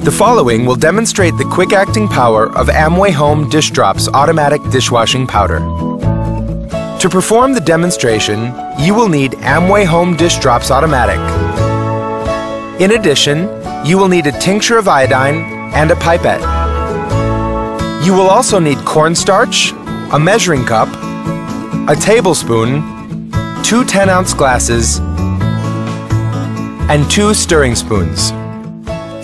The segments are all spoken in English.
The following will demonstrate the quick-acting power of Amway Home Dish Drops Automatic Dishwashing Powder. To perform the demonstration, you will need Amway Home Dish Drops Automatic. In addition, you will need a tincture of iodine and a pipette. You will also need cornstarch, a measuring cup, a tablespoon, 2 10-ounce glasses, and 2 stirring spoons.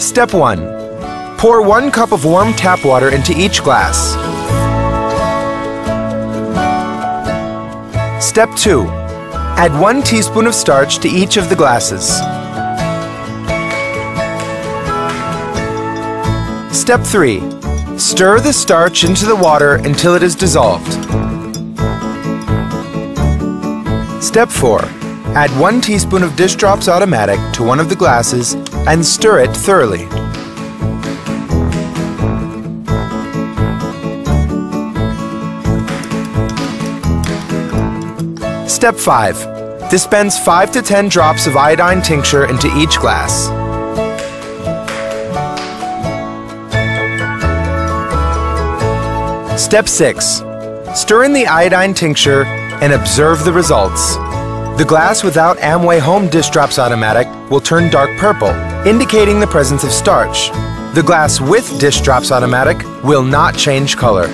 Step 1. Pour 1 cup of warm tap water into each glass. Step 2. Add 1 teaspoon of starch to each of the glasses. Step 3. Stir the starch into the water until it is dissolved. Step 4. Add 1 teaspoon of Dish Drops Automatic to one of the glasses and stir it thoroughly. Step 5. Dispense 5 to 10 drops of iodine tincture into each glass. Step 6. Stir in the iodine tincture and observe the results. The glass without Amway Home Dish Drops Automatic will turn dark purple, indicating the presence of starch. The glass with Dish Drops Automatic will not change color.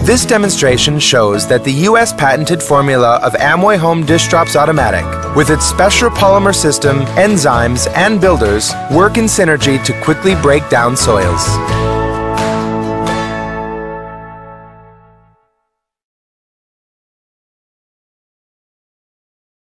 This demonstration shows that the US patented formula of Amway Home Dish Drops Automatic, with its special polymer system, enzymes, and builders, work in synergy to quickly break down soils.